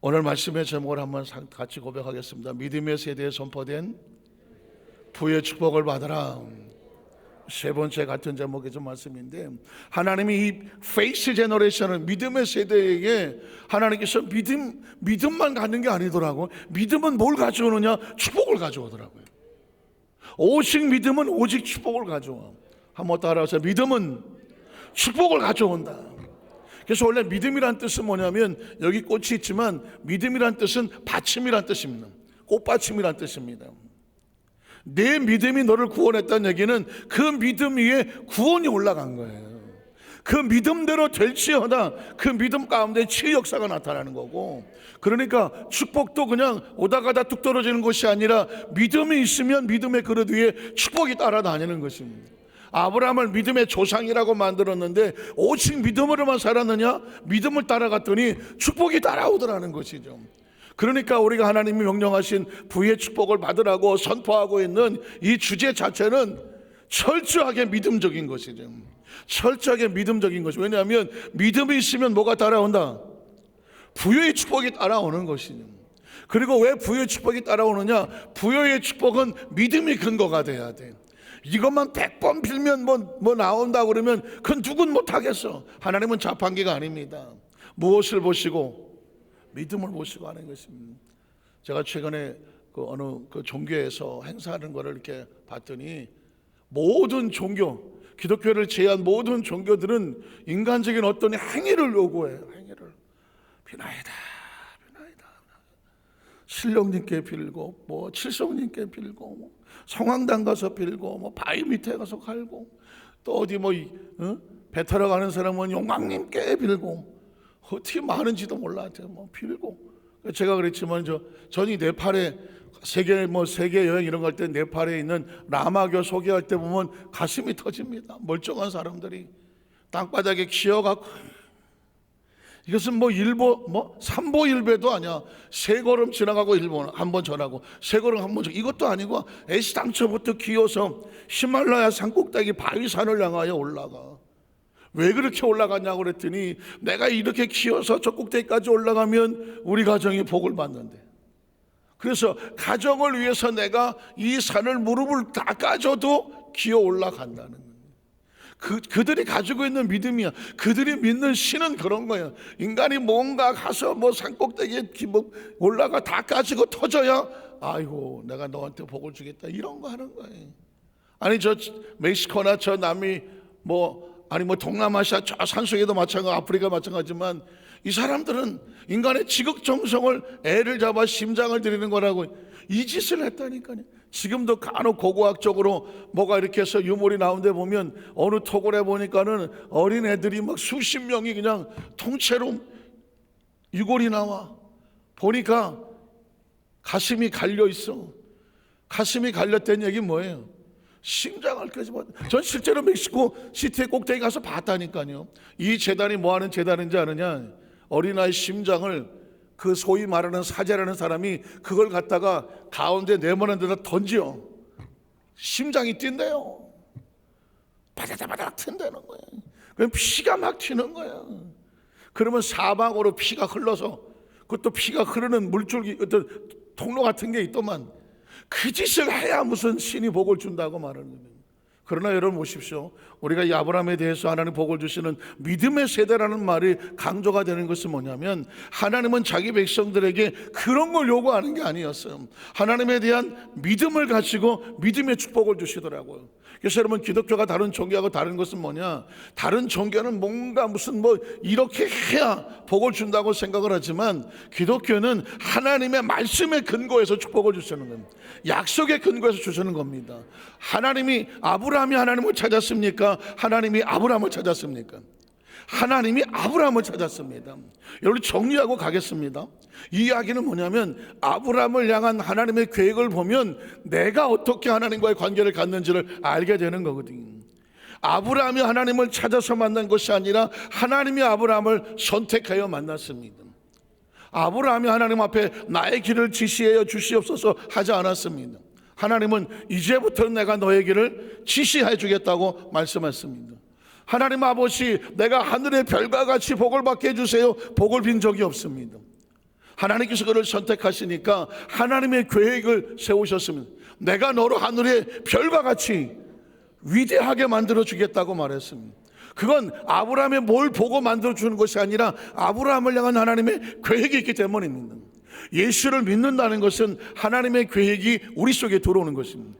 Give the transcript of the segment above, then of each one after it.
오늘 말씀의 제목을 한번 같이 고백하겠습니다. 믿음의 세대에 선포된 부의 축복을 받아라. 세 번째 같은 제목의 좀 말씀인데, 하나님이 이 페이스 제너레이션을, 믿음의 세대에게 하나님께서 믿음만 갖는 게 아니더라고. 믿음은 뭘 가져오느냐? 축복을 가져오더라고요. 오직 믿음은 오직 축복을 가져와. 한번 따라하세요. 믿음은 축복을 가져온다. 그래서 원래 믿음이란 뜻은 뭐냐면, 여기 꽃이 있지만 믿음이란 뜻은 받침이란 뜻입니다. 꽃받침이란 뜻입니다. 내 믿음이 너를 구원했다는 얘기는 그 믿음 위에 구원이 올라간 거예요. 그 믿음대로 될지어다 그 믿음 가운데 치유 역사가 나타나는 거고, 그러니까 축복도 그냥 오다가다 뚝 떨어지는 것이 아니라 믿음이 있으면 믿음의 그릇 위에 축복이 따라다니는 것입니다. 아브라함을 믿음의 조상이라고 만들었는데 오직 믿음으로만 살았느냐? 믿음을 따라갔더니 축복이 따라오더라는 것이죠. 그러니까 우리가 하나님이 명령하신 부의 축복을 받으라고 선포하고 있는 이 주제 자체는 철저하게 믿음적인 것이죠. 철저하게 믿음적인 것이죠. 왜냐하면 믿음이 있으면 뭐가 따라온다? 부의 축복이 따라오는 것이죠. 그리고 왜 부의 축복이 따라오느냐? 부의 축복은 믿음이 근거가 돼야 돼. 이것만 100번 빌면 뭐 나온다 그러면 그건 누군 못하겠어. 하나님은 자판기가 아닙니다. 무엇을 보시고? 믿음을 보시고 하는 것입니다. 제가 최근에 어느 종교에서 행사하는 거를 이렇게 봤더니, 모든 종교, 기독교를 제외한 모든 종교들은 인간적인 어떤 행위를 요구해요. 행위를. 비나이다, 신령님께 빌고, 뭐 칠성님께 빌고, 뭐 성황당 가서 빌고, 뭐 바위 밑에 가서 갈고, 또 어디 배 타러 가는 사람은 용왕님께 빌고, 어떻게 많은지도 몰랐죠. 뭐 빌고. 제가 그랬지만 전이 네팔에 세계 여행 이런 거 할 때 네팔에 있는 라마교 소개할 때 보면 가슴이 터집니다. 멀쩡한 사람들이 땅바닥에 기어갖고, 이것은 삼보일배도 아니야. 세 걸음 지나가고 일본 한번 전하고, 세 걸음 한번 전, 이것도 아니고 애시당초부터 기어서 히말라야 산꼭대기 바위산을 향하여 올라가. 왜 그렇게 올라갔냐고 그랬더니, 내가 이렇게 기어서 저 꼭대기까지 올라가면 우리 가정이 복을 받는데, 그래서 가정을 위해서 내가 이 산을 무릎을 다 까줘도 기어 올라간다는 거예요. 그들이 가지고 있는 믿음이야. 그들이 믿는 신은 그런 거야. 인간이 뭔가 가서 산꼭대기에 올라가 다 까지고 터져야, 아이고 내가 너한테 복을 주겠다, 이런 거 하는 거예요. 아니 저 멕시코나 저 남미 동남아시아 저 산속에도 마찬가지, 아프리카 마찬가지지만 이 사람들은 인간의 지극정성을 애를 잡아 심장을 들이는 거라고 이 짓을 했다니까요. 지금도 간혹 고고학적으로 뭐가 이렇게 해서 유물이 나오는데 보면, 어느 토굴에 보니까는 어린 애들이 막 수십 명이 그냥 통째로 유골이 나와. 보니까 가슴이 갈려 있어. 가슴이 갈렸다는 얘기 뭐예요? 심장을 끄집어. 전 실제로 멕시코 시티의 꼭대기 가서 봤다니까요. 이 재단이 뭐 하는 재단인지 아느냐? 어린아이 심장을, 그 소위 말하는 사제라는 사람이 그걸 갖다가 가운데 네모난 데다 던져. 심장이 뛴대요. 바다다바닥 튄다는 거예요. 그럼 피가 막 튀는 거예요. 그러면 사방으로 피가 흘러서, 그것도 피가 흐르는 물줄기, 어떤 통로 같은 게 있더만, 그 짓을 해야 무슨 신이 복을 준다고 말하는 거예요. 그러나 여러분 보십시오. 우리가 이 아브라함에 대해서 하나님 복을 주시는 믿음의 세대라는 말이 강조가 되는 것은 뭐냐면, 하나님은 자기 백성들에게 그런 걸 요구하는 게 아니었어요. 하나님에 대한 믿음을 가지고 믿음의 축복을 주시더라고요. 그래서 여러분, 기독교가 다른 종교하고 다른 것은 뭐냐? 다른 종교는 뭔가 이렇게 해야 복을 준다고 생각을 하지만, 기독교는 하나님의 말씀의 근거에서 축복을 주시는 겁니다. 약속의 근거에서 주시는 겁니다. 아브라함이 하나님을 찾았습니까? 하나님이 아브라함을 찾았습니까? 하나님이 아브라함을 찾았습니다. 여러분, 정리하고 가겠습니다. 이 이야기는 뭐냐면, 아브라함을 향한 하나님의 계획을 보면 내가 어떻게 하나님과의 관계를 갖는지를 알게 되는 거거든요. 아브라함이 하나님을 찾아서 만난 것이 아니라 하나님이 아브라함을 선택하여 만났습니다. 아브라함이 하나님 앞에 나의 길을 지시하여 주시옵소서 하지 않았습니다. 하나님은 이제부터 내가 너의 길을 지시해 주겠다고 말씀했습니다. 하나님 아버지, 내가 하늘의 별과 같이 복을 받게 해주세요. 복을 빈 적이 없습니다. 하나님께서 그를 선택하시니까 하나님의 계획을 세우셨으면 내가 너를 하늘의 별과 같이 위대하게 만들어주겠다고 말했습니다. 그건 아브라함의 뭘 보고 만들어주는 것이 아니라 아브라함을 향한 하나님의 계획이 있기 때문입니다. 예수를 믿는다는 것은 하나님의 계획이 우리 속에 들어오는 것입니다.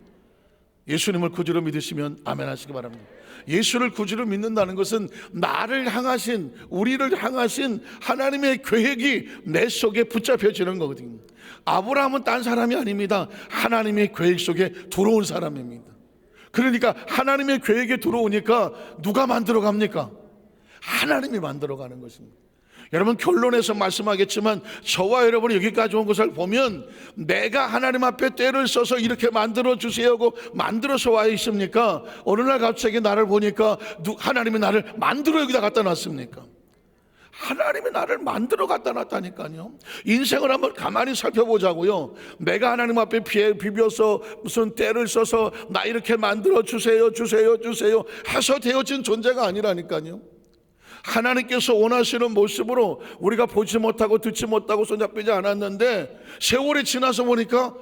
예수님을 구주로 믿으시면 아멘 하시기 바랍니다. 예수를 구주로 믿는다는 것은 나를 향하신, 우리를 향하신 하나님의 계획이 내 속에 붙잡혀지는 거거든요. 아브라함은 딴 사람이 아닙니다. 하나님의 계획 속에 들어온 사람입니다. 그러니까 하나님의 계획에 들어오니까 누가 만들어 갑니까? 하나님이 만들어 가는 것입니다. 여러분, 결론에서 말씀하겠지만 저와 여러분이 여기까지 온 것을 보면 내가 하나님 앞에 때를 써서 이렇게 만들어 주세요 하고 만들어서 와 있습니까? 어느 날 갑자기 나를 보니까 하나님이 나를 만들어 여기다 갖다 놨습니까? 하나님이 나를 만들어 갖다 놨다니까요. 인생을 한번 가만히 살펴보자고요. 내가 하나님 앞에 비벼서 무슨 때를 써서 나 이렇게 만들어 주세요 해서 되어진 존재가 아니라니까요. 하나님께서 원하시는 모습으로 우리가 보지 못하고 듣지 못하고 손잡히지 않았는데 세월이 지나서 보니까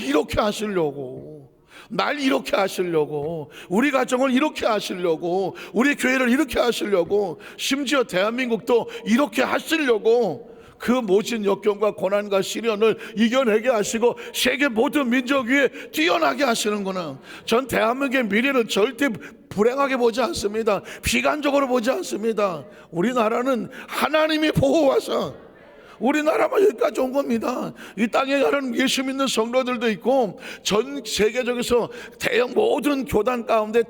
이렇게 하시려고, 날 이렇게 하시려고, 우리 가정을 이렇게 하시려고, 우리 교회를 이렇게 하시려고, 심지어 대한민국도 이렇게 하시려고 그 모진 역경과 고난과 시련을 이겨내게 하시고 세계 모든 민족 위에 뛰어나게 하시는구나. 전 대한민국의 미래는 절대 불행하게 보지 않습니다. 비관적으로 보지 않습니다. 우리나라는 하나님이 보호하사 우리나라만 여기까지 온 겁니다. 이 땅에 가는 예수 믿는 성도들도 있고 전 세계적에서 모든 교단 가운데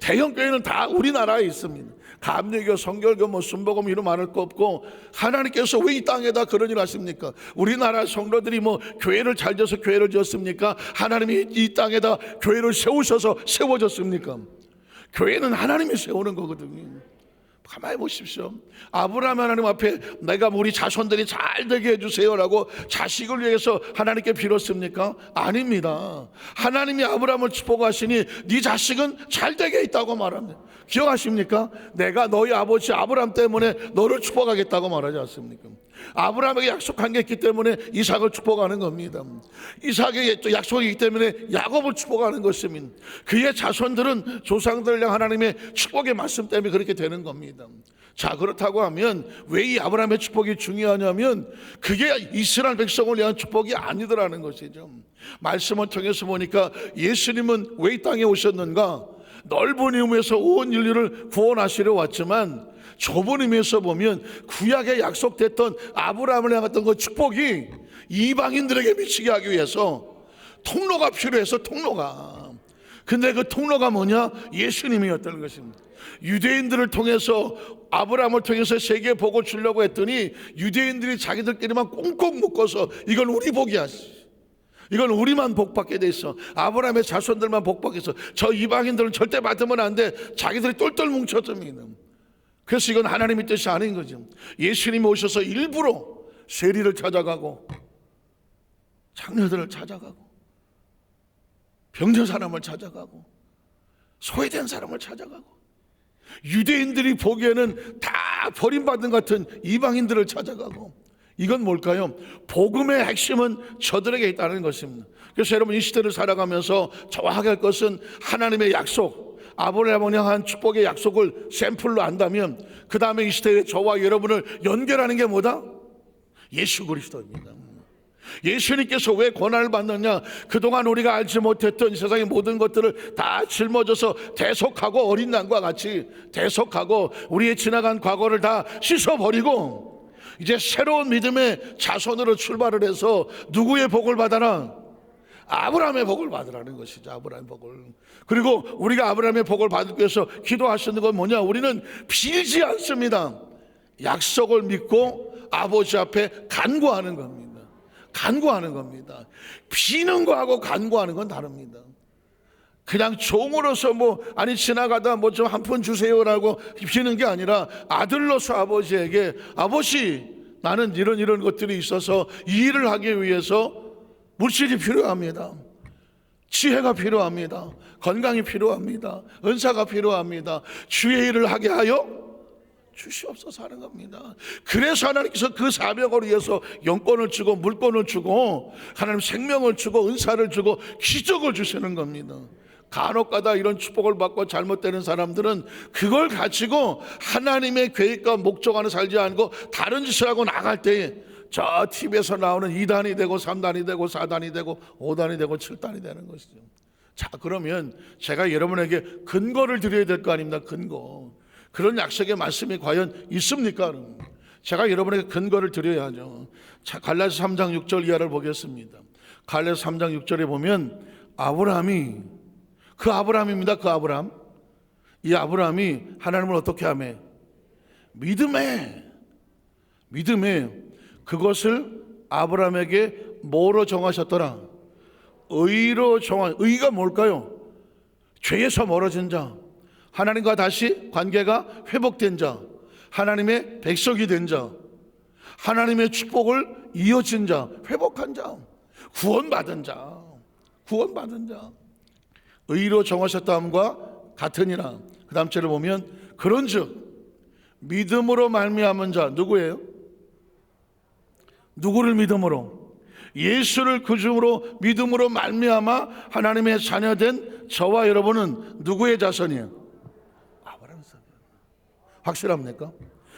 대형 교회는 다 우리나라에 있습니다. 감리교, 성결교, 순복음 이런 말할 거 없고 하나님께서 왜 이 땅에다 그런 일 하십니까? 우리나라 성도들이 교회를 잘 지어서 교회를 지었습니까? 하나님이 이 땅에다 교회를 세우셔서 세워졌습니까? 교회는 하나님이 세우는 거거든요. 가만히 보십시오. 아브라함 하나님 앞에 내가 우리 자손들이 잘 되게 해주세요라고 자식을 위해서 하나님께 빌었습니까? 아닙니다. 하나님이 아브라함을 축복하시니 네 자식은 잘 되게 있다고 말합니다. 기억하십니까? 내가 너희 아버지 아브라함 때문에 너를 축복하겠다고 말하지 않습니까? 아브라함에게 약속한 게 있기 때문에 이삭을 축복하는 겁니다. 이삭에게 또 약속이 있기 때문에 야곱을 축복하는 것입니다. 그의 자손들은 조상들을 향한 하나님의 축복의 말씀 때문에 그렇게 되는 겁니다. 자, 그렇다고 하면 왜 이 아브라함의 축복이 중요하냐면 그게 이스라엘 백성을 위한 축복이 아니더라는 것이죠. 말씀을 통해서 보니까 예수님은 왜 이 땅에 오셨는가? 넓은 의미에서 온 인류를 구원하시려 왔지만 좁은 의미에서 보면 구약에 약속됐던 아브라함을 향했던 그 축복이 이방인들에게 미치게 하기 위해서 통로가 필요해서 통로가. 근데 그 통로가 뭐냐? 예수님이었다는 것입니다. 유대인들을 통해서 아브라함을 통해서 세계에 복을 주려고 했더니 유대인들이 자기들끼리만 꽁꽁 묶어서 이건 우리 복이야, 이건 우리만 복받게 돼 있어, 아브라함의 자손들만 복받게 있어, 저 이방인들은 절대 받으면 안 돼, 자기들이 똘똘 뭉쳤습니다. 그래서 이건 하나님의 뜻이 아닌 거죠. 예수님이 오셔서 일부러 세리를 찾아가고 장녀들을 찾아가고 병든 사람을 찾아가고 소외된 사람을 찾아가고 유대인들이 보기에는 다 버림받은 같은 이방인들을 찾아가고, 이건 뭘까요? 복음의 핵심은 저들에게 있다는 것입니다. 그래서 여러분, 이 시대를 살아가면서 정확하게 할 것은 하나님의 약속, 아브라함을 향한 축복의 약속을 샘플로 안다면 그 다음에 이 시대에 저와 여러분을 연결하는 게 뭐다? 예수 그리스도입니다. 예수님께서 왜 고난을 받느냐? 그동안 우리가 알지 못했던 세상의 모든 것들을 다 짊어져서 대속하고, 어린 양과 같이 대속하고 우리의 지나간 과거를 다 씻어버리고 이제 새로운 믿음의 자손으로 출발을 해서 누구의 복을 받아라? 아브라함의 복을 받으라는 것이죠. 아브라함의 복을. 그리고 우리가 아브라함의 복을 받기 위해서 기도하시는 건 뭐냐? 우리는 빌지 않습니다. 약속을 믿고 아버지 앞에 간구하는 겁니다. 간구하는 겁니다. 비는 거하고 간구하는 건 다릅니다. 그냥 종으로서 지나가다 좀 한 푼 주세요라고 비는 게 아니라 아들로서 아버지에게, 아버지, 나는 이런 것들이 있어서 이 일을 하기 위해서 물질이 필요합니다. 지혜가 필요합니다. 건강이 필요합니다. 은사가 필요합니다. 주의 일을 하게 하여 주시옵소서 하는 겁니다. 그래서 하나님께서 그 사명을 위해서 영권을 주고 물권을 주고 하나님 생명을 주고 은사를 주고 기적을 주시는 겁니다. 간혹가다 이런 축복을 받고 잘못되는 사람들은 그걸 가지고 하나님의 계획과 목적 안에 살지 않고 다른 짓을 하고 나갈 때에 저 TV에서 나오는 2단이 되고 3단이 되고 4단이 되고 5단이 되고 7단이 되는 것이죠. 자, 그러면 제가 여러분에게 근거를 드려야 될 거 아닙니까? 근거. 그런 약속의 말씀이 과연 있습니까? 제가 여러분에게 근거를 드려야죠. 자, 갈라디아서 3장 6절 이하를 보겠습니다. 갈라디아서 3장 6절에 보면 아브라함이, 그 아브라함입니다. 그 아브라함. 이 아브라함이 하나님을 어떻게 하며? 믿음에 그것을 아브라함에게 뭐로 정하셨더라? 의로 의가 뭘까요? 죄에서 멀어진 자, 하나님과 다시 관계가 회복된 자, 하나님의 백성이 된 자, 하나님의 축복을 이어진 자, 회복한 자, 구원받은 자, 의로 정하셨다함과 같으니라. 그 다음 절을 보면 그런즉 믿음으로 말미암은 자, 누구예요? 누구를 믿음으로? 예수를 그 중으로 믿음으로 말미암아 하나님의 자녀된 저와 여러분은 누구의 자손이에요? 아브라함 자손. 확실합니까?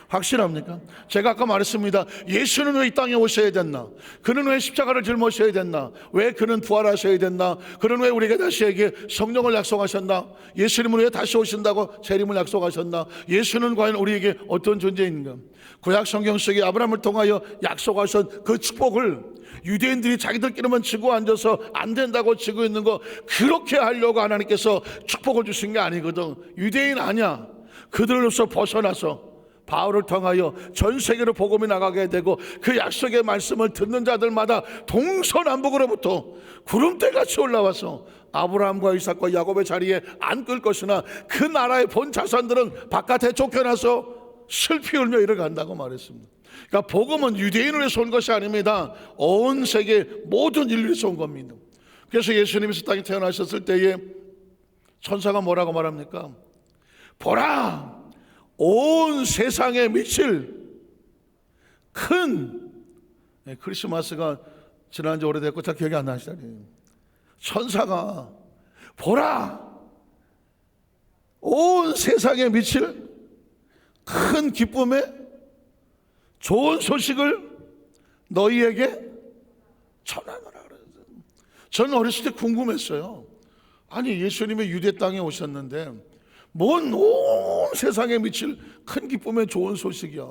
확실합니까? 제가 아까 말했습니다. 예수는 왜 이 땅에 오셔야 됐나? 그는 왜 십자가를 짊어셔야 됐나? 왜 그는 부활하셔야 됐나? 그는 왜 우리에게 다시에게 성령을 약속하셨나? 예수님은 왜 다시 오신다고 재림을 약속하셨나? 예수는 과연 우리에게 어떤 존재인가? 구약 성경 속에 아브라함을 통하여 약속하신 그 축복을 유대인들이 자기들끼리만 지고 앉아서 안 된다고 지고 있는 거, 그렇게 하려고 하나님께서 축복을 주신 게 아니거든. 유대인 아니야. 그들로서 벗어나서 바울을 통하여 전 세계로 복음이 나가게 되고 그 약속의 말씀을 듣는 자들마다 동서남북으로부터 구름대같이 올라와서 아브라함과 이삭과 야곱의 자리에 앉을 것이나 그 나라의 본 자손들은 바깥에 쫓겨나서 슬피 울며 이를 간다고 말했습니다. 그러니까 복음은 유대인을 위해서 온 것이 아닙니다. 온 세계 모든 인류를 위해서 온 겁니다. 그래서 예수님이 이 땅에 태어나셨을 때에 천사가 뭐라고 말합니까? 보라, 온 세상에 미칠 큰, 크리스마스가 지난지 오래됐고 잘 기억이 안 나시다니. 천사가 보라, 온 세상에 미칠 큰 기쁨에 좋은 소식을 너희에게 전하노라. 저는 어렸을 때 궁금했어요. 아니, 예수님이 유대 땅에 오셨는데 뭔 온 세상에 미칠 큰 기쁨의 좋은 소식이야.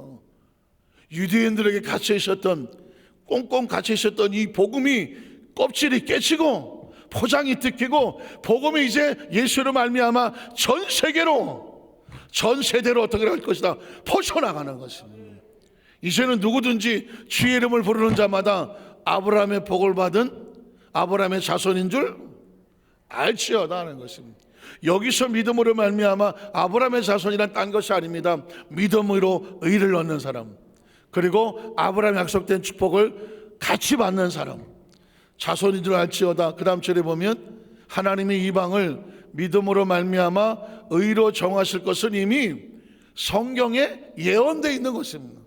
유대인들에게 갇혀 있었던, 꽁꽁 갇혀 있었던 이 복음이 껍질이 깨지고 포장이 뜯기고 복음이 이제 예수로 말미암아 전 세계로, 전 세대로 어떻게 할 것이다 퍼져나가는 것입니다. 이제는 누구든지 주의 이름을 부르는 자마다 아브라함의 복을 받은 아브라함의 자손인 줄 알지어다 하는 것입니다. 여기서 믿음으로 말미암아 아브라함의 자손이란 딴 것이 아닙니다. 믿음으로 의를 얻는 사람, 그리고 아브라함의 약속된 축복을 같이 받는 사람, 자손인 줄 알지어다. 그 다음 절에 보면 하나님이 이방을 믿음으로 말미암아 의로 정하실 것은 이미 성경에 예언되어 있는 것입니다.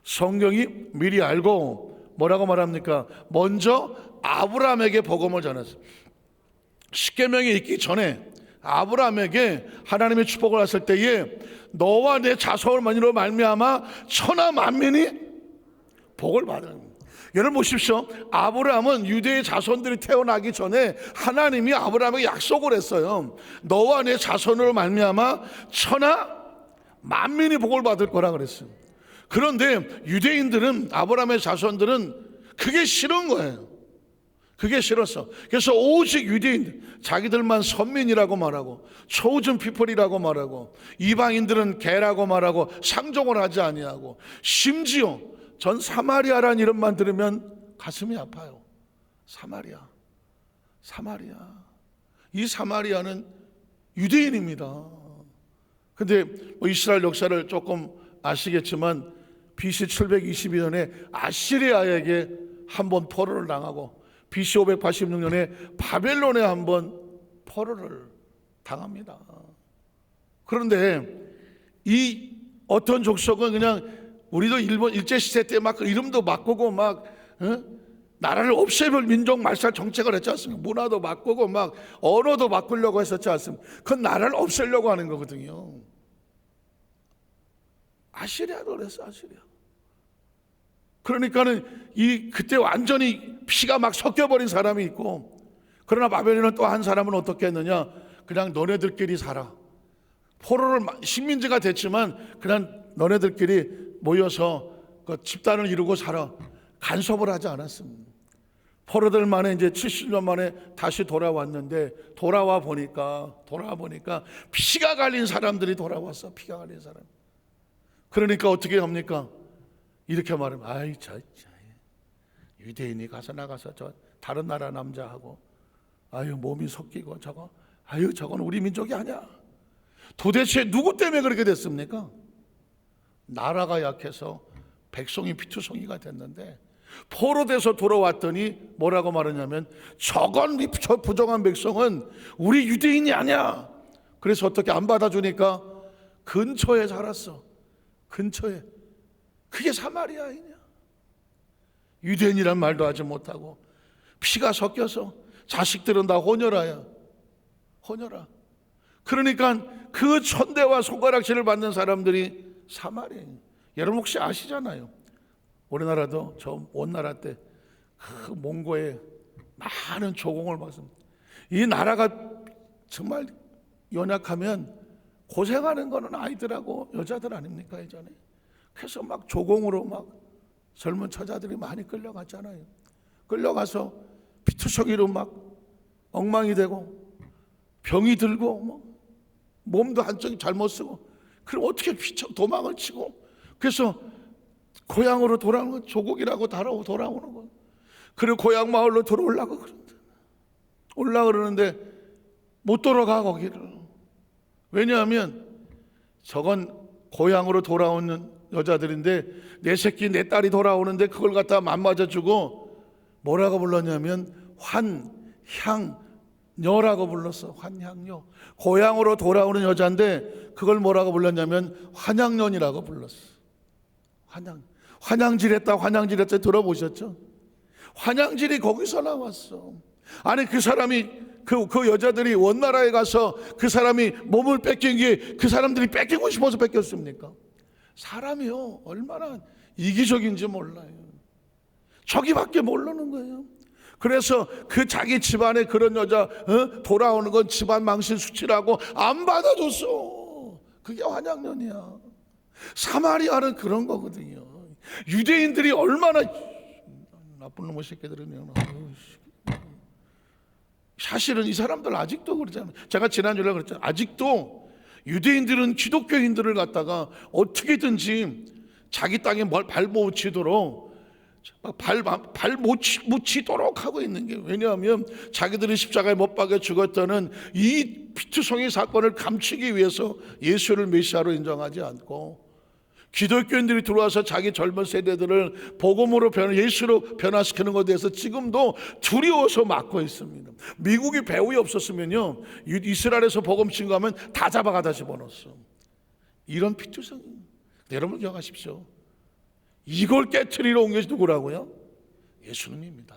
성경이 미리 알고 뭐라고 말합니까? 먼저 아브라함에게 복음을 전했어요. 십계명이 있기 전에 아브라함에게 하나님의 축복을 했을 때에 너와 내 자손만으로 말미암아 천하 만민이 복을 받는. 여러분 보십시오. 아브라함은 유대의 자손들이 태어나기 전에 하나님이 아브라함에게 약속을 했어요. 너와 내 자손으로 말미암아 천하 만민이 복을 받을 거라 그랬어요. 그런데 유대인들은, 아브라함의 자손들은 그게 싫은 거예요. 그게 싫었어. 그래서 오직 유대인, 자기들만 선민이라고 말하고 초우준 피플이라고 말하고 이방인들은 개라고 말하고 상종을 하지 아니하고, 심지어 전 사마리아라는 이름만 들으면 가슴이 아파요. 사마리아. 이 사마리아는 유대인입니다. 근데 뭐 이스라엘 역사를 조금 아시겠지만 BC 722년에 아시리아에게 한번 포로를 당하고 BC 586년에 바벨론에 한번 포로를 당합니다. 그런데 이 어떤 족속은 그냥 우리도 일본 일제시대 때 막 그 이름도 바꾸고 막 나라를 없애볼 민족 말살 정책을 했지 않습니까? 문화도 바꾸고 막 언어도 바꾸려고 했었지 않습니까? 그건 나라를 없애려고 하는 거거든요. 아시리아도 그랬어, 아시리아. 그러니까는 그때 완전히 피가 막 섞여버린 사람이 있고, 그러나 바벨론은 또 한 사람은 어떻게 했느냐? 그냥 너네들끼리 살아. 포로를 식민지가 됐지만 그냥 너네들끼리 모여서 그 집단을 이루고 살아. 간섭을 하지 않았습니다. 포로들 만에 이제 70년 만에 다시 돌아왔는데 돌아와 보니까 피가 갈린 사람들이 돌아왔어. 피가 갈린 사람. 그러니까 어떻게 합니까? 이렇게 말하면 아이 저 유대인이 나가서 저 다른 나라 남자하고 아유 몸이 섞이고 저건 우리 민족이 아니야. 도대체 누구 때문에 그렇게 됐습니까? 나라가 약해서 백성이 피투성이가 됐는데 포로돼서 돌아왔더니 뭐라고 말하냐면 저 부정한 백성은 우리 유대인이 아니야. 그래서 어떻게 안 받아주니까 근처에 살았어. 근처에. 그게 사마리아이냐. 유대인이란 말도 하지 못하고 피가 섞여서 자식들은 다 혼혈아야. 혼혈아. 그러니까 그 천대와 손가락질을 받는 사람들이 사마리아인. 여러분 혹시 아시잖아요. 우리나라도 저 원나라 때 그 몽고에 많은 조공을 받습니다. 이 나라가 정말 연약하면 고생하는 거는 아이들하고 여자들 아닙니까 예전에. 그래서 막 조공으로 막 젊은 처자들이 많이 끌려갔잖아요. 끌려가서 피투성이로 막 엉망이 되고 병이 들고 뭐 몸도 한쪽이 잘못 쓰고 그럼 어떻게 도망을 치고 그래서 고향으로 돌아오는 거 조국이라고 돌아오는 거. 그리고 고향 마을로 들어오려고 그러는데 못 돌아가 거기를. 왜냐하면 저건 고향으로 돌아오는 여자들인데 내 새끼 내 딸이 돌아오는데 그걸 갖다 맞맞아주고 뭐라고 불렀냐면 환향녀라고 불렀어. 환향녀. 고향으로 돌아오는 여자인데 그걸 뭐라고 불렀냐면 환양년이라고 불렀어. 환양질했다 들어보셨죠? 환양질이 거기서 나왔어. 아니 그 사람이 그 여자들이 원나라에 가서 그 사람이 몸을 뺏긴 게 그 사람들이 뺏기고 싶어서 뺏겼습니까? 사람이요 얼마나 이기적인지 몰라요. 저기밖에 모르는 거예요. 그래서 그 자기 집안에 그런 여자 돌아오는 건 집안 망신 수치라고 안 받아줬어. 그게 환양년이야. 사마리아는 그런 거거든요. 유대인들이 얼마나 나쁜 놈의 새끼들이네요. 사실은 이 사람들 아직도 그러잖아요. 제가 지난주에 그랬잖아요. 아직도 유대인들은 기독교인들을 갖다가 어떻게든지 자기 땅에 발 못 치도록 못 치도록 하고 있는 게, 왜냐하면 자기들이 십자가에 못 박혀 죽었다는 이 피투성이 사건을 감추기 위해서 예수를 메시아로 인정하지 않고 기독교인들이 들어와서 자기 젊은 세대들을 복음으로 예수로 변화시키는 것에 대해서 지금도 두려워서 막고 있습니다. 미국이 배후에 없었으면요 이스라엘에서 복음 증거하면 다 잡아가다 집어넣었어. 이런 피투성이. 여러분 기억하십시오. 이걸 깨트리러 온 것이 누구라고요? 예수님입니다.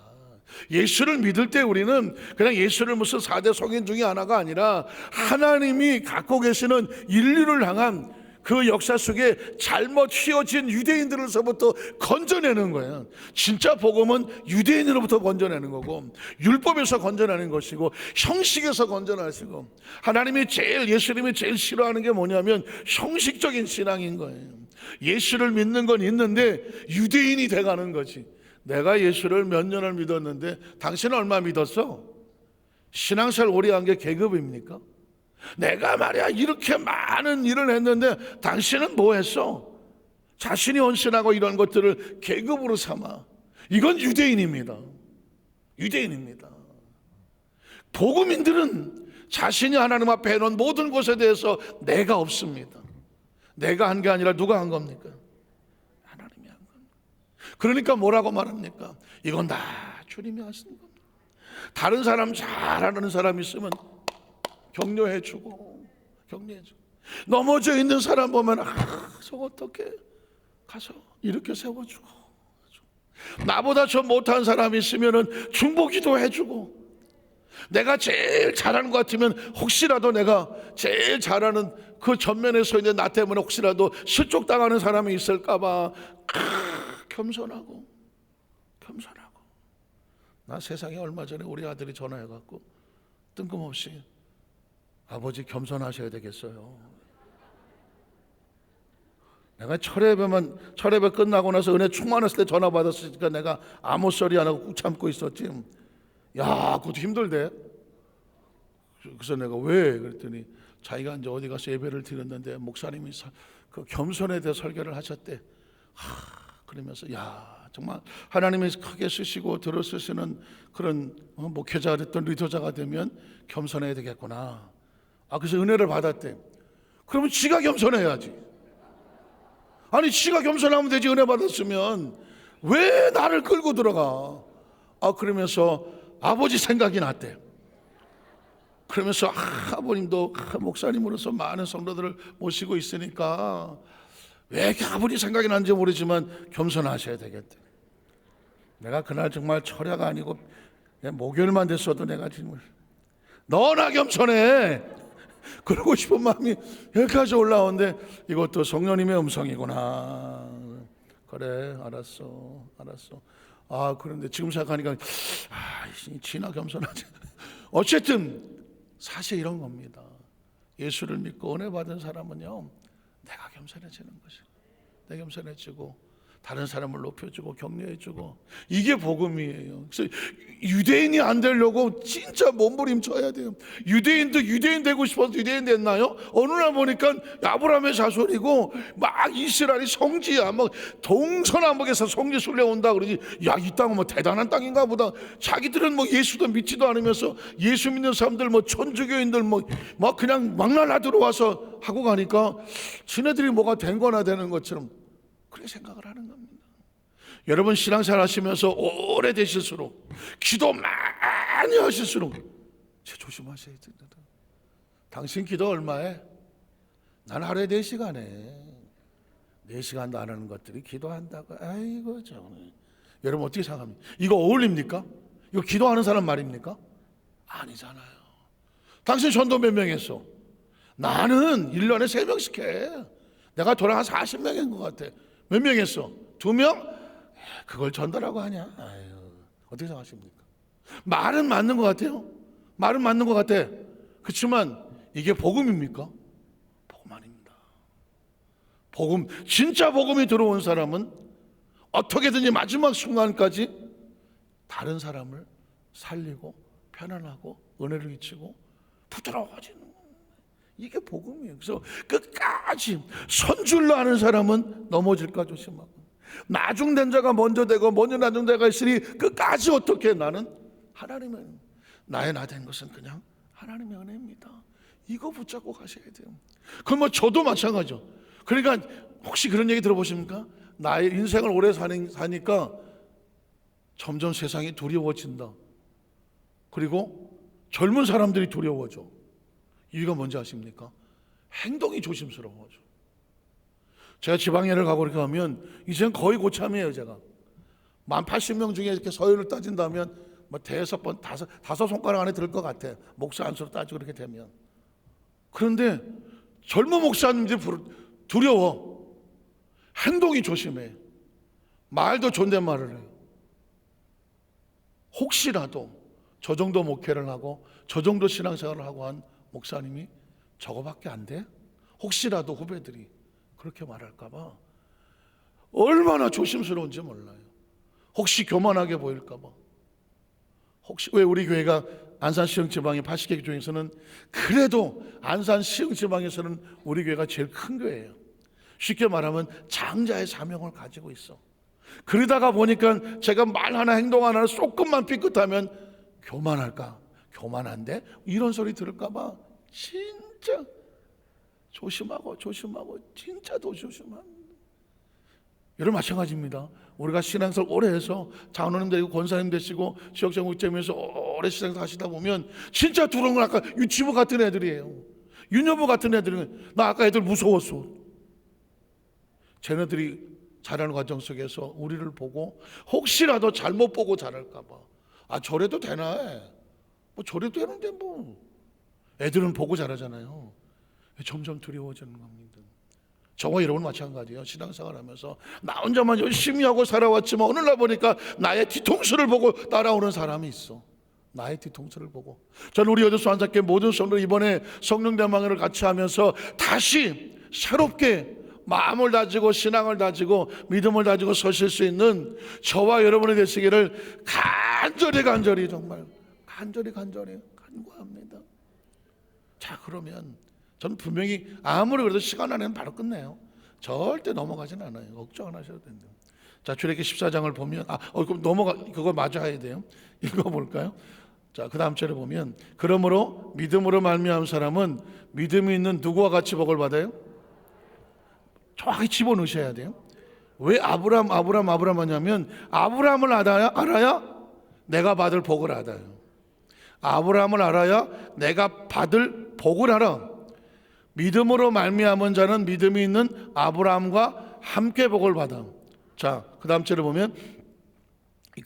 예수를 믿을 때 우리는 그냥 예수를 무슨 4대 성인 중에 하나가 아니라 하나님이 갖고 계시는 인류를 향한 그 역사 속에 잘못 휘어진 유대인들로서부터 건져내는 거예요. 진짜 복음은 유대인으로부터 건져내는 거고 율법에서 건져내는 것이고 형식에서 건져내시고, 하나님이 예수님이 제일 싫어하는 게 뭐냐면 형식적인 신앙인 거예요. 예수를 믿는 건 있는데 유대인이 돼가는 거지. 내가 예수를 몇 년을 믿었는데 당신은 얼마 믿었어? 신앙생활 오래 한 게 계급입니까? 내가 말이야 이렇게 많은 일을 했는데 당신은 뭐 했어? 자신이 헌신하고 이런 것들을 계급으로 삼아. 이건 유대인입니다. 유대인입니다. 복음인들은 자신이 하나님 앞에 해놓은 모든 것에 대해서 내가 없습니다. 내가 한 게 아니라 누가 한 겁니까? 하나님이 한 겁니다. 그러니까 뭐라고 말합니까? 이건 다 주님이 하시는 겁니다. 다른 사람 잘하는 사람 있으면 격려해주고. 넘어져 있는 사람 보면 저거 어떻게 가서 이렇게 세워주고, 나보다 저 못한 사람이 있으면 중보기도 해주고, 내가 제일 잘하는 것 같으면 혹시라도 내가 제일 잘하는 그 전면에 서 있는 나 때문에 혹시라도 실족당하는 사람이 있을까봐 겸손하고. 나 세상에 얼마 전에 우리 아들이 전화해갖고 뜬금없이 아버지 겸손하셔야 되겠어요. 내가 철예배 끝나고 나서 은혜 충만했을 때 전화 받았으니까 내가 아무 소리 안 하고 꾹 참고 있었지. 야, 그것도 힘들대. 그래서 내가 왜? 그랬더니 자기가 이제 어디 가서 예배를 드렸는데 목사님이 그 겸손에 대해 설교를 하셨대. 그러면서 야, 정말 하나님이 크게 쓰시고 들어 쓰시는 그런 목회자가 됐던 리더자가 되면 겸손해야 되겠구나. 그래서 은혜를 받았대. 그러면 지가 겸손해야지. 아니, 지가 겸손하면 되지. 은혜 받았으면 왜 나를 끌고 들어가? 그러면서 아버지 생각이 났대. 그러면서 아버님도 목사님으로서 많은 성도들을 모시고 있으니까 왜 이렇게 아버지 생각이 나는지 모르지만 겸손하셔야 되겠대. 내가 그날 정말 철야가 아니고 목요일만 됐어도 내가 지금 너나 겸손해 그러고 싶은 마음이 여기까지 올라오는데 이것도 성령님의 음성이구나. 그래, 알았어. 그런데 지금 생각하니까 지나 겸손하지. 어쨌든 사실 이런 겁니다. 예수를 믿고 은혜 받은 사람은요, 내가 겸손해지는 것이고, 내가 겸손해지고 다른 사람을 높여주고 격려해주고, 이게 복음이에요. 그래서 유대인이 안 되려고 진짜 몸부림쳐야 돼요. 유대인도 유대인 되고 싶어서 유대인 됐나요? 어느 날 보니까 아브라함의 자손이고 막 이스라엘이 성지야, 막 동서남북에서 성지 순례온다 그러지. 야, 이 땅은 뭐 대단한 땅인가 보다. 자기들은 뭐 예수도 믿지도 않으면서 예수 믿는 사람들 뭐 천주교인들 뭐 그냥 막날라 들어와서 하고 가니까 지네들이 뭐가 된 거나 되는 것처럼 그렇게 생각을 하는 겁니다. 여러분 신앙생활 하시면서 오래 되실수록, 기도 많이 하실수록 조심하셔야 됩니다. 당신 기도 얼마에? 난 하루에 4시간에 4시간도 안 하는 것들이 기도한다고. 아이고 정말. 여러분 어떻게 생각합니까? 이거 어울립니까? 이거 기도하는 사람 말입니까? 아니잖아요. 당신 전도 몇 명 했어? 나는 1년에 3명씩 해. 내가 돌아 한 40명인 것 같아. 몇 명 했어? 2명? 그걸 전도라고 하냐? 어떻게 생각하십니까? 말은 맞는 것 같아요. 말은 맞는 것 같아. 그렇지만 이게 복음입니까? 복음 아닙니다. 복음, 진짜 복음이 들어온 사람은 어떻게든지 마지막 순간까지 다른 사람을 살리고 편안하고 은혜를 끼치고 부드러워지는 거예요. 이게 복음이에요. 그래서 끝까지 선줄로 하는 사람은 넘어질까 조심하고, 나중된 자가 먼저 되고 먼저 나중 자가 있으니 끝까지 어떻게 나는 하나님의, 나의 나 된 것은 그냥 하나님의 은혜입니다. 이거 붙잡고 가셔야 돼요. 그럼 뭐 저도 마찬가지죠. 그러니까 혹시 그런 얘기 들어보십니까? 나의 인생을 오래 사니까 점점 세상이 두려워진다. 그리고 젊은 사람들이 두려워져. 이유가 뭔지 아십니까? 행동이 조심스러워져. 제가 지방예를 가고 이렇게 하면 이제는 거의 고참이에요. 제가 80명 중에 이렇게 서열을 따진다면 뭐 대여섯 번 다섯 손가락 안에 들 것 같아. 목사 안수로 따지고 그렇게 되면. 그런데 젊은 목사님들이 두려워. 행동이 조심해. 말도 존댓말을 해요. 혹시라도 저 정도 목회를 하고 저 정도 신앙생활을 하고 한 목사님이 저거밖에 안 돼? 혹시라도 후배들이 그렇게 말할까봐 얼마나 조심스러운지 몰라요. 혹시 교만하게 보일까봐. 혹시 왜 우리 교회가 안산 시흥지방의 80개 중에서는 그래도 안산 시흥지방에서는 우리 교회가 제일 큰 교회예요. 쉽게 말하면 장자의 사명을 가지고 있어. 그러다가 보니까 제가 말 하나 행동 하나를 조금만 삐끗하면 교만할까? 교만한데? 이런 소리 들을까봐 진짜 조심하고 진짜 더 조심합니다. 여러분 마찬가지입니다. 우리가 신앙생활 오래 해서 장로님 되고 권사님 되시고 지역정국제면서 오래 신앙생활 하시다 보면 진짜 두려운 건 아까 유치부 같은 애들이에요. 윤여보 같은 애들은 나 아까 애들 무서웠어. 쟤네들이 자라는 과정 속에서 우리를 보고 혹시라도 잘못 보고 자랄까 봐. 아, 저래도 되나? 뭐 저래도 되는데 뭐. 애들은 보고 자라잖아요. 점점 두려워지는 겁니다. 저와 여러분 마찬가지예요. 신앙생활 하면서 나 혼자만 열심히 하고 살아왔지만 어느 날 보니까 나의 뒤통수를 보고 따라오는 사람이 있어. 나의 뒤통수를 보고. 저는 우리 여도수 한사교회 모든 성도들 이번에 성령 대망회를 같이 하면서 다시 새롭게 마음을 다지고 신앙을 다지고 믿음을 다지고 서실 수 있는 저와 여러분이 되시기를 간절히 정말 간절히 간구합니다. 자, 그러면 저는 분명히 아무리 그래도 시간 안에는 바로 끝내요. 절대 넘어가진 않아요. 걱정 안 하셔도 됩니다. 자, 출애굽기 14장을 보면 그럼 그거 맞아야 돼요. 읽어볼까요? 자, 그 다음 절에 보면 그러므로 믿음으로 말미암은 사람은 믿음이 있는 누구와 같이 복을 받아요? 정확히 집어넣으셔야 돼요. 왜 아브람 하냐면 아브람을 알아야 내가 받을 복을 알아요. 아브람을 알아야 내가 받을 복을 알아. 믿음으로 말미암은 자는 믿음이 있는 아브라함과 함께 복을 받아. 자, 그 다음 절에 보면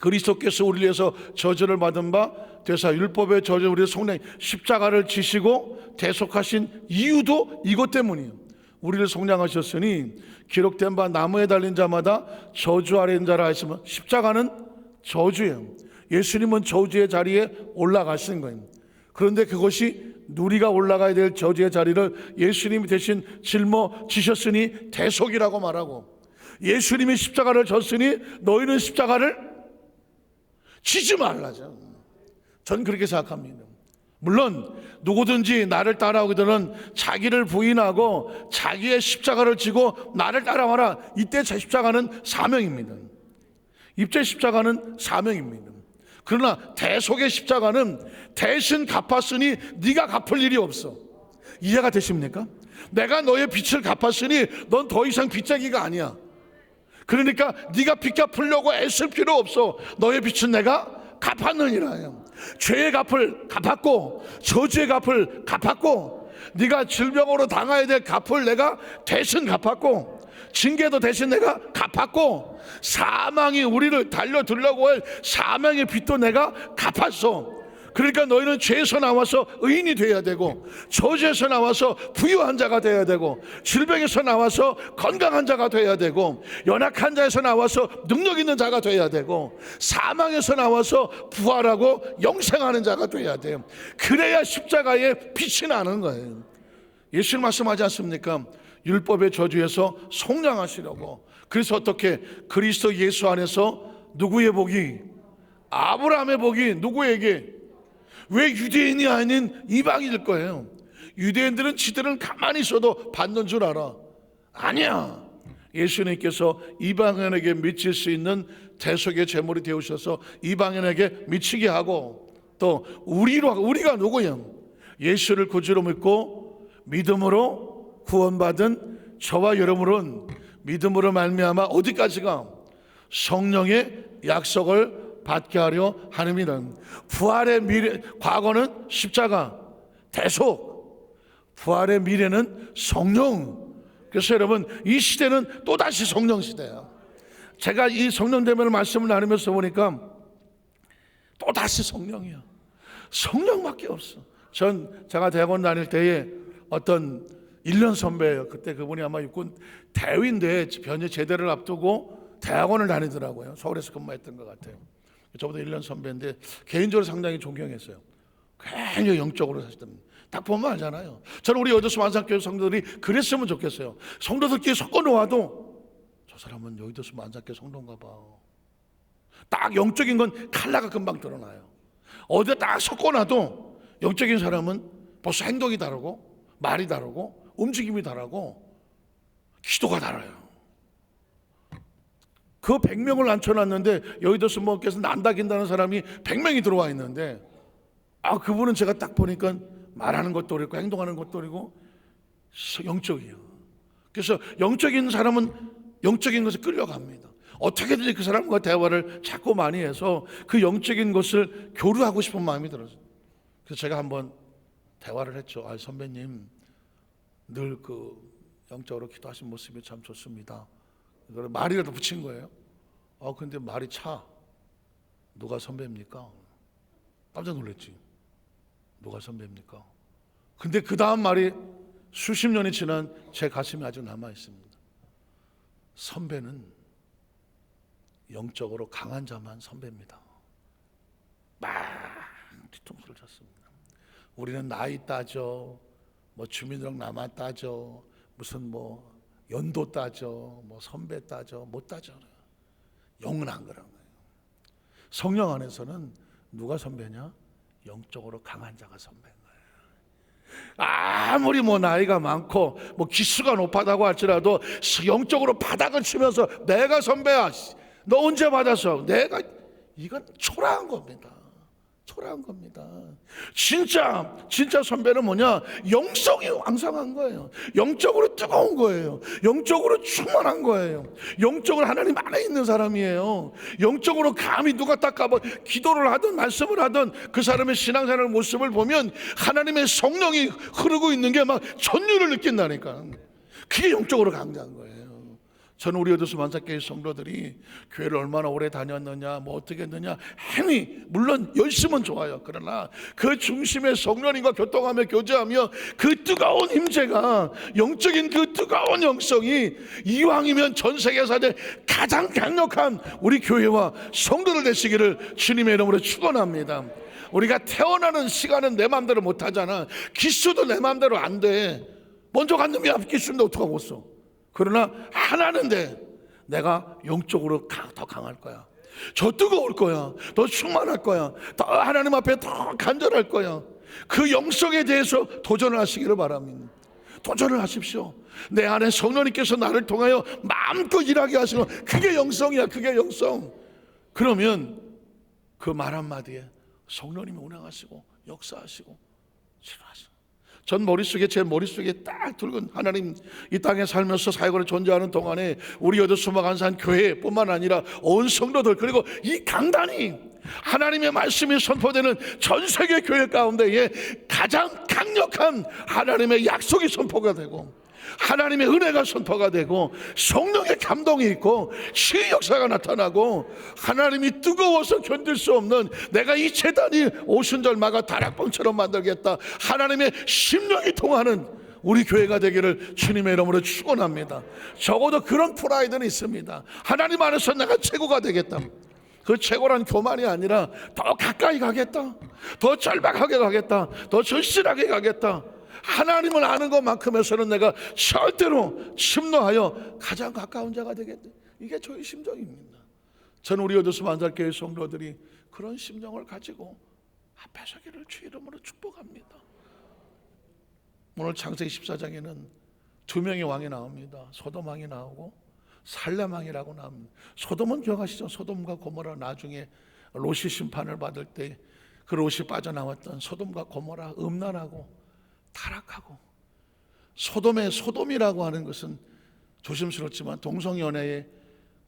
그리스도께서 우리를 위해서 저주를 받은 바 되사 율법의 저주 우리의 속량 십자가를 지시고 대속하신 이유도 이것 때문이에요. 우리를 속량하셨으니 기록된 바 나무에 달린 자마다 저주 아래 있는 자라 했으면 십자가는 저주예요. 예수님은 저주의 자리에 올라가신 거예요. 그런데 그것이 누리가 올라가야 될 저주의 자리를 예수님이 대신 짊어지셨으니 대속이라고 말하고, 예수님이 십자가를 졌으니 너희는 십자가를 지지 말라죠. 전 그렇게 생각합니다. 물론 누구든지 나를 따라오게 되는 자기를 부인하고 자기의 십자가를 지고 나를 따라와라. 이때 제 십자가는 사명입니다. 입제 십자가는 사명입니다. 그러나 대속의 십자가는 대신 갚았으니 네가 갚을 일이 없어. 이해가 되십니까? 내가 너의 빚을 갚았으니 넌 더 이상 빚쟁이가 아니야. 그러니까 네가 빚 갚으려고 애쓸 필요 없어. 너의 빚은 내가 갚았느니라. 죄의 값을 갚았고 저주의 값을 갚았고 네가 질병으로 당해야 될 값을 내가 대신 갚았고 징계도 대신 내가 갚았고 사망이 우리를 달려들려고 할 사망의 빚도 내가 갚았어. 그러니까 너희는 죄에서 나와서 의인이 되어야 되고 저주에서 나와서 부유한 자가 되어야 되고 질병에서 나와서 건강한 자가 되어야 되고 연약한 자에서 나와서 능력 있는 자가 되어야 되고 사망에서 나와서 부활하고 영생하는 자가 되어야 돼요. 그래야 십자가에 빛이 나는 거예요. 예수님 말씀하지 않습니까? 율법의 저주에서 속량하시려고. 그래서 어떻게 그리스도 예수 안에서 누구의 복이? 아브라함의 복이 누구에게? 왜 유대인이 아닌 이방인일 거예요. 유대인들은 지들은 가만히 있어도 받는 줄 알아. 아니야. 예수님께서 이방인에게 미칠 수 있는 대속의 제물이 되어주셔서 이방인에게 미치게 하고 또 우리가 누구야? 예수를 구주로 믿고 믿음으로 구원받은 저와 여러분은 믿음으로 말미암아 어디까지가? 성령의 약속을 받게 하려 하느니라. 부활의 미래, 과거는 십자가, 대속. 부활의 미래는 성령. 그래서 여러분, 이 시대는 또다시 성령 시대야. 제가 이 성령 대면을 말씀을 나누면서 보니까 또다시 성령이야. 성령밖에 없어. 제가 대학원 다닐 때에 어떤 1년 선배예요. 그때 그분이 아마 육군 대위인데 변제 제대를 앞두고 대학원을 다니더라고요. 서울에서 근무했던 것 같아요. 저보다 1년 선배인데 개인적으로 상당히 존경했어요. 굉장히 영적으로 사시던. 딱 보면 알잖아요. 저는 우리 여도수 만상교회 성도들이 그랬으면 좋겠어요. 성도들끼리 섞어 놓아도 저 사람은 여도수 만상교회 성도인가 봐. 딱 영적인 건 칼라가 금방 드러나요. 어디에 딱 섞어 놔도 영적인 사람은 벌써 행동이 다르고 말이 다르고 움직임이 다르고 기도가 달라요. 그 100명을 앉혀놨는데 여의도 스모께서 난다긴다는 사람이 100명이 들어와 있는데 그분은 제가 딱 보니까 말하는 것도 어렵고 행동하는 것도 어렵고 영적이에요. 그래서 영적인 사람은 영적인 것에 끌려갑니다. 어떻게든 그 사람과 대화를 자꾸 많이 해서 그 영적인 것을 교류하고 싶은 마음이 들어서 그래서 제가 한번 대화를 했죠. 선배님, 늘 그 영적으로 기도하신 모습이 참 좋습니다. 그걸 말이라도 붙인 거예요. 근데 말이 차. 누가 선배입니까? 깜짝 놀랐지. 누가 선배입니까? 근데 그 다음 말이 수십 년이 지난 제 가슴에 아직 남아 있습니다. 선배는 영적으로 강한 자만 선배입니다. 막 뒤통수를 쳤습니다. 우리는 나이 따져, 뭐 주민등록남아 따져, 무슨 뭐 연도 따져, 뭐 선배 따져, 못 따져. 영은 안 그런 거예요. 성령 안에서는 누가 선배냐? 영적으로 강한 자가 선배인 거예요. 아무리 뭐 나이가 많고 뭐 기수가 높다고 할지라도 영적으로 바닥을 치면서 내가 선배야, 너 언제 받았어? 내가, 이건 초라한 겁니다. 초라한 겁니다. 진짜 선배는 뭐냐? 영성이 왕성한 거예요. 영적으로 뜨거운 거예요. 영적으로 충만한 거예요. 영적으로 하나님 안에 있는 사람이에요. 영적으로 감히 누가 딱 가봐 기도를 하든 말씀을 하든 그 사람의 신앙생활 모습을 보면 하나님의 성령이 흐르고 있는 게 막 전율을 느낀다니까. 그게 영적으로 강자인 거예요. 저는 우리 어두스 만삭교회 성도들이 교회를 얼마나 오래 다녔느냐, 뭐 어떻게 했느냐, 행위 물론 열심은 좋아요. 그러나 그 중심에 성령님과 교통하며 교제하며 그 뜨거운 임재가, 영적인 그 뜨거운 영성이 이왕이면 전 세계사에 가장 강력한 우리 교회와 성도들 되시기를 주님의 이름으로 축원합니다. 우리가 태어나는 시간은 내 마음대로 못 하잖아. 기수도 내 마음대로 안 돼. 먼저 갔는데 앞 기수인데 어떡하고 있어. 그러나 하나는 내가 영적으로 더 강할 거야. 더 뜨거울 거야. 더 충만할 거야. 더 하나님 앞에 더 간절할 거야. 그 영성에 대해서 도전을 하시기를 바랍니다. 도전을 하십시오. 내 안에 성령님께서 나를 통하여 마음껏 일하게 하시는, 그게 영성이야. 그게 영성. 그러면 그 말 한마디에 성령님이 운행하시고 역사하시고 치료하시고. 제 머릿속에 딱 들고, 하나님 이 땅에 살면서 사역을 존재하는 동안에 우리 여도수막한산 교회뿐만 아니라 온 성도들, 그리고 이 강단이 하나님의 말씀이 선포되는 전 세계 교회 가운데에 가장 강력한 하나님의 약속이 선포가 되고 하나님의 은혜가 선포가 되고 성령의 감동이 있고 치유 역사가 나타나고 하나님이 뜨거워서 견딜 수 없는, 내가 이 재단이 오순절마가 다락방처럼 만들겠다, 하나님의 심령이 통하는 우리 교회가 되기를 주님의 이름으로 축원합니다. 적어도 그런 프라이드는 있습니다. 하나님 안에서 내가 최고가 되겠다. 그 최고란 교만이 아니라 더 가까이 가겠다, 더 절박하게 가겠다, 더 절실하게 가겠다. 하나님을 아는 것만큼에서는 내가 절대로 침노하여 가장 가까운 자가 되겠다. 이게 저의 심정입니다. 저는 우리 어두스 만삭교회 성도들이 그런 심정을 가지고 앞에 서기를 주 이름으로 축복합니다. 오늘 창세기 14장에는 두 명의 왕이 나옵니다. 소돔 왕이 나오고 살렘 왕이라고 나옵니다. 소돔은 기억하시죠? 소돔과 고모라, 나중에 롯이 심판을 받을 때 그 롯이 빠져나왔던 소돔과 고모라, 음란하고 타락하고. 소돔의 소돔이라고 하는 것은 조심스럽지만 동성연애의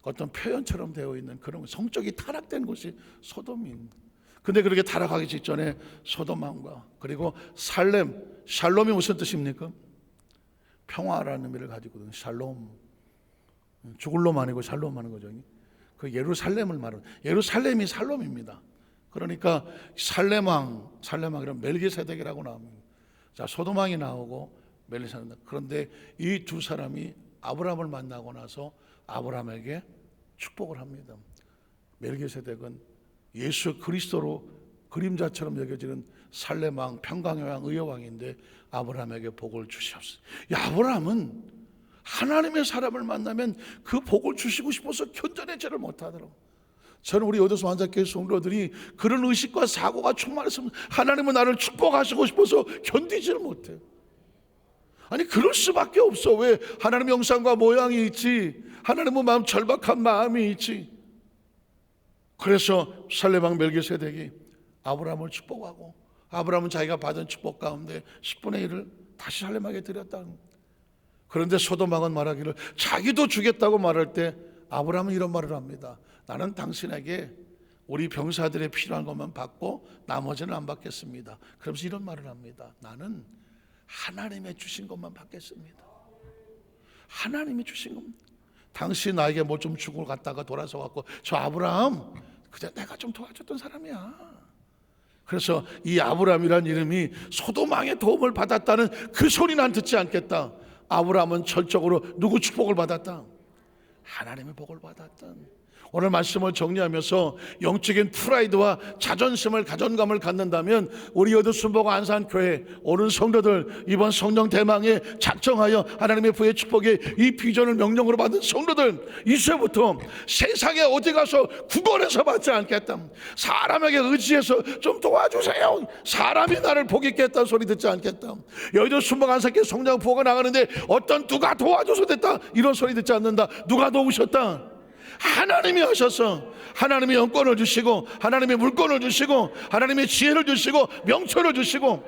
어떤 표현처럼 되어 있는 그런 성적이 타락된 곳이 소돔입니다. 근데 그렇게 타락하기 직전에 소돔 왕과 그리고 살렘, 샬롬이 무슨 뜻입니까? 평화라는 의미를 가지고 있는 샬롬, 죽을 놈 아니고 샬롬 하는 거죠. 그 예루살렘을 말하는, 예루살렘이 살롬입니다. 그러니까 살렘왕이란 멜기세덱이라고 나옵니다. 자, 소돔 왕이 나오고 멜기세덱. 그런데 이 두 사람이 아브라함을 만나고 나서 아브라함에게 축복을 합니다. 멜기세덱은 예수 그리스도로 그림자처럼 여겨지는 살렘 왕, 평강의 왕, 의의 왕인데 아브라함에게 복을 주시옵소서. 아브라함은 하나님의 사람을 만나면 그 복을 주시고 싶어서 견뎌내지를 못하더라고요. 저는 우리 어두스 만삭교회 성도들이 그런 의식과 사고가 충만했으면 하나님은 나를 축복하시고 싶어서 견디지를 못해요. 아니 그럴 수밖에 없어. 왜? 하나님의 형상과 모양이 있지, 하나님의 마음, 절박한 마음이 있지. 그래서 살렘 왕 멜기세덱이 아브라함을 축복하고 아브라함은 자기가 받은 축복 가운데 10분의 1을 다시 살렘 왕에게 드렸다. 그런데 소돔 왕은 말하기를, 자기도 주겠다고 말할 때 아브라함은 이런 말을 합니다. 나는 당신에게 우리 병사들의 필요한 것만 받고 나머지는 안 받겠습니다. 그러면서 이런 말을 합니다. 나는 하나님의 주신 것만 받겠습니다. 하나님이 주신 겁니다. 당신 나에게 뭐 좀 주고 갔다가 돌아서 갖고 저 아브라함 그냥 내가 좀 도와줬던 사람이야. 그래서 이 아브라함이란 이름이 소돔왕의 도움을 받았다는 그 소리 난 듣지 않겠다. 아브라함은 철저적으로 누구 축복을 받았다? 하나님의 복을 받았던. 오늘 말씀을 정리하면서 영적인 프라이드와 자존심을 자존감을 갖는다면 우리 여두순복 안산교회 오는 성도들, 이번 성령 대망에 작정하여 하나님의 부의 축복의 이 비전을 명령으로 받은 성도들, 이제부터 세상에 어디 가서 구걸해서 받지 않겠다. 사람에게 의지해서 좀 도와주세요, 사람이 나를 복있겠다는 소리 듣지 않겠다. 여두순복 안산교회 성령 부호가 나가는데 어떤 누가 도와줘서 됐다 이런 소리 듣지 않는다. 누가 도우셨다? 하나님이 하셔서 하나님의 영권을 주시고 하나님의 물권을 주시고 하나님의 지혜를 주시고 명철을 주시고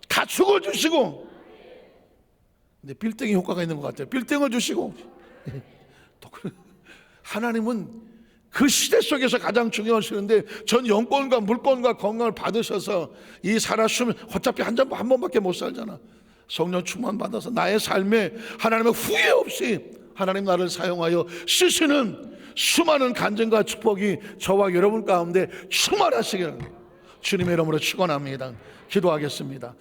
가축을 주시고. 근데 빌딩이 효과가 있는 것 같아요. 빌딩을 주시고 하나님은 그 시대 속에서 가장 중요하시는데 전 영권과 물권과 건강을 받으셔서 이 살았으면 어차피 한 번밖에 못 살잖아. 성령 충만 받아서 나의 삶에 하나님의 후회 없이 하나님 나를 사용하여 쓰시는 수많은 간증과 축복이 저와 여러분 가운데 충만하시기를 주님의 이름으로 축원합니다. 기도하겠습니다.